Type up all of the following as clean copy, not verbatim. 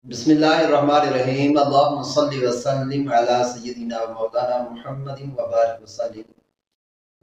بسم اللہ الرحمن الرحیم اللہم صلی وسلم علی سیدنا و مولانا محمد وبارک وسلم۔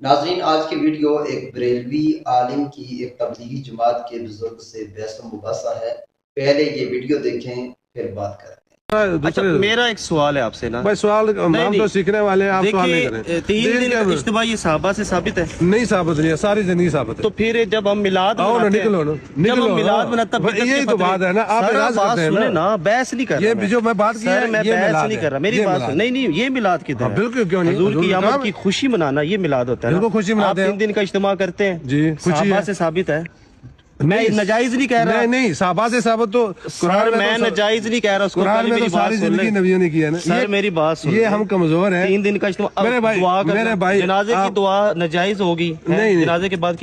ناظرین، آج کی ویڈیو ایک بریلوی عالم کی ایک تبلیغی جماعت کے بزرگ سے بحث و مباحثہ ہے۔ پہلے یہ ویڈیو دیکھیں پھر بات کریں۔ اچھا، میرا ایک سوال ہے آپ سے نا بھائی سوال ہم تو سیکھنے والے ہیں، آپ سوال نہیں کریں۔ 3 دن اجتماع یہ صحابہ سے ثابت ہے؟ نہیں ثابت نہیں ہے، ساری زندگی ثابت ہے۔ تو پھر جب ہم میلاد نکلو جب ہم میلاد مناتے ہیں یہی تو بات ہے نا، آپ اعراض کرتے ہیں نا۔ بحث نہیں کر رہا، یہ جو میں بات کی ہے میں بحث نہیں کر رہا، میری بات نہیں یہ میلاد کی طرح بالکل کیوں نہیں، حضور کی آمد کی خوشی منانا یہ میلاد ہوتا ہے۔ بالکل خوشی مناتے ہیں، 3 دن کا اجتماع کرتے ہیں جی خوشی صحابہ ہے سے ثابت ہے۔ میں نجائز نہیں کہہ رہا، نہیں صحابہ سے ثابت تو سر میں نجائز نہیں کہہ رہا، اس کو قرآن میں تو ساری زندگی نبیوں نے کیا نا۔ سر میری بات سن، یہ ہم کمزور ہیں۔ 3 دن کا اجتماع میرے بھائی جنازے کی دعا نجائز ہوگی، جنازے کے بعد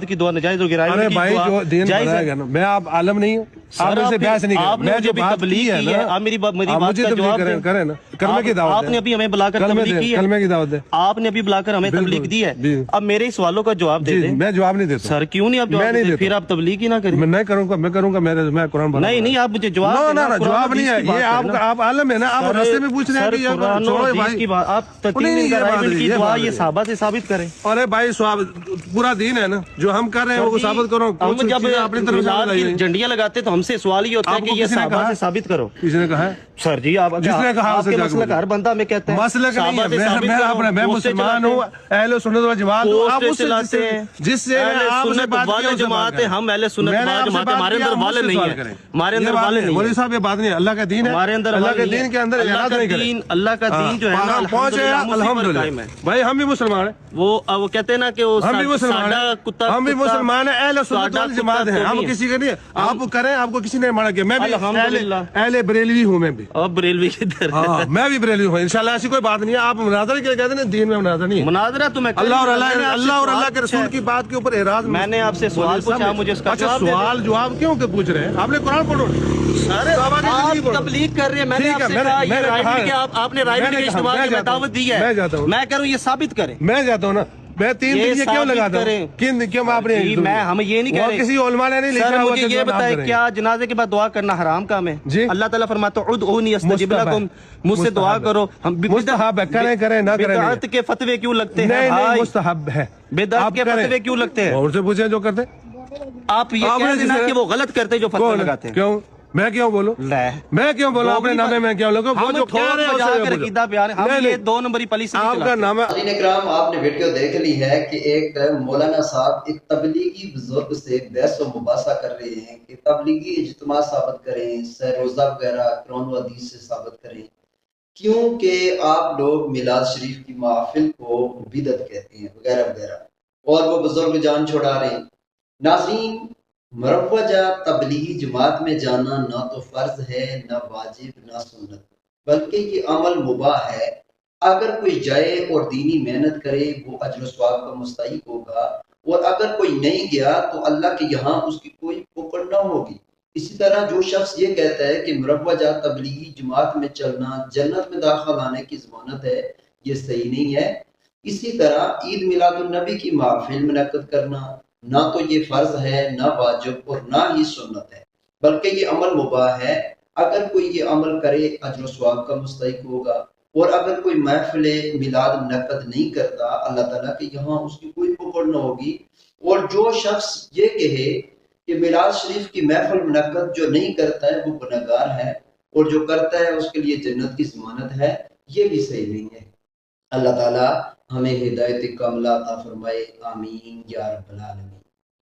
کی دعا نجائز ہوگی۔ ارے بھائی جو دین بنائے گا نا، میں آپ عالم نہیں ہوں، آپ سے بحث نہیں کریں۔ میں جو بات تبلیغ کی ہے، آپ میری بات کا جواب کریں نا، کلمے کی دعوت آپ نے ابھی ہمیں بلا کر تبلیغ کی ہے، کلمے کی دعوت ہے، آپ نے ابھی بلا کر ہمیں تبلیغ دی ہے۔ اب میرے سوالوں کا جواب دے دیں۔ میں جواب نہیں دیتا سر کیوں نہیں آپ جواب دیتے؟ پھر آپ تبلیغ ہی نہ کریں۔ میں کروں گا، میں قرآن پڑھوں گا۔ نہیں آپ مجھے جواب جواب نہیں ہے، یہ آپ عالم ہے نا، آپ راستے میں پوچھ رہے ہیں کہ آپ 3 دن کا رائمنڈ کی دعا یہ صحابہ سے ثابت کریں۔ ارے بھائی پورا دین ہے نا، جو ہم کر رہے ہیں وہ ثابت کرو۔ ہم جب میلاد کی جھنڈیاں لگاتے تو ہم سے سوال یہ ہوتا ہے کہ یہ صحابہ سے ثابت کرو۔ کس نے کہا ہے؟ سر جی آپ جس نے کہا اسے مسئلہ کا ہر بندہ میں کہتا ہے مسلک نہیں ہے، میں مسلمان ہوں، اہل سنت و جماعت ہوں۔ آپ اس سے جس سے آپ سے بات والے جماعت ہے، ہم اہل سنت و جماعت، ہمارے اندر والے نہیں ہیں، ہمارے اندر والے نہیں ہیں۔ مولوی صاحب یہ بات نہیں ہے، اللہ کا دین ہے، ہمارے اندر اللہ کے دین کے اندر اعراض نہیں کریں۔ اللہ کا دین جو ہے نا پہنچے الحمدللہ۔ بھائی ہم بھی مسلمان ہیں، وہ کہتے ہیں نا کہ ہم بھی مسلمان ہیں، ہم بھی مسلمان ہیں، اہل سنت و جماعت ہیں، ہم کسی کے نہیں۔ آپ کریں، آپ کو کسی نے منع کیا؟ میں بھی اہل بریلوی ہوں، میں بھی بریلوی کے در میں بھی بریلوی ہوں انشاءاللہ، ایسی کوئی بات نہیں ہے۔ آپ مناظرے کے کہتے ہیں دین میں مناظرہ نہیں ہے، مناظرہ تو میں اللہ اور اللہ کے رسول کی بات کے اوپر اعراض۔ میں نے آپ سے سوال پوچھا، مجھے اس کا اچھا سوال جواب کیوں کہ پوچھ رہے ہیں؟ آپ نے قرآن پڑھو، آپ تبلیغ کر رہے ہیں۔ میں نے آپ سے کہا یہ رائمنڈ کے آپ نے رائمنڈ کے اجتماع کی دعوت دی ہے، میں کہہ رہا ہوں یہ ثابت کریں۔ میں جاتا ہوں نا، میں 3 دن یہ کیوں لگاتا ہوں؟ کیوں آپ نے ہم یہ نہیں کہہ رہے، کسی علماء نے نہیں لکھا ہوا مجھے یہ بتائیں کیا جنازے کے بعد دعا کرنا حرام کام ہے؟ اللہ تعالیٰ فرماتا ہے ادعونی استجب لکم، مجھ سے دعا کرو۔ مستحب ہے، کریں نہ کریں، بدعت کے فتوے کیوں لگتے ہیں؟ نہیں مستحب ہے، بدعت کے فتوے کیوں لگتے ہیں؟ اور سے پوچھیں جو کرتے آپ یہ کہہ دینا کہ وہ غلط کرتے جو فتوے لگاتے ہیں۔ کیوں میں کیوں بولوں؟ میں کیوں بولوں اپنے نامے میں؟ کیا لوگوں وہ جو کہہ رہے ہیں یہ 2 نمبری پالیسی آپ کا نام ہے۔ ناظرین اکرام، آپ نے ویڈیو دیکھ لی ہے کہ ایک مولانا صاحب ایک تبلیغی بزرگ سے بحث و مباحثہ کر رہے ہیں کہ تبلیغی اجتماع ثابت کریں، سہ روزہ وغیرہ قرآن و حدیث سے ثابت کریں، کیونکہ آپ لوگ میلاد شریف کی محفل کو بدعت کہتے ہیں وغیرہ وغیرہ، اور وہ بزرگ جان چھوڑا رہے ہیں۔ ناظرین، مروجہ تبلیغی جماعت میں جانا نہ تو فرض ہے، نہ واجب، نہ سنت، بلکہ یہ عمل مباح ہے۔ اگر کوئی جائے اور دینی محنت کرے وہ اجر و ثواب کا مستحق ہوگا، اور اگر کوئی نہیں گیا تو اللہ کے یہاں اس کی کوئی پکڑ نہ ہوگی۔ اسی طرح جو شخص یہ کہتا ہے کہ مروجہ تبلیغی جماعت میں چلنا جنت میں داخل آنے کی ضمانت ہے، یہ صحیح نہیں ہے۔ اسی طرح عید میلاد النبی کی محفل منعقد کرنا نہ تو یہ فرض ہے، نہ واجب، اور نہ ہی سنت ہے، بلکہ یہ عمل مباح ہے۔ اگر کوئی یہ عمل کرے اجر و ثواب کا مستحق ہوگا، اور اگر کوئی محفل میلاد منعقد نہیں کرتا اللہ تعالیٰ کے یہاں اس کی کوئی پکڑ نہ ہوگی۔ اور جو شخص یہ کہے کہ میلاد شریف کی محفل منعقد جو نہیں کرتا ہے وہ گنہگار ہے، اور جو کرتا ہے اس کے لیے جنت کی ضمانت ہے، یہ بھی صحیح نہیں ہے۔ اللہ تعالیٰ ہمیں ہدایت کاملہ عطا فرمائے، آمین یا رب العالمین۔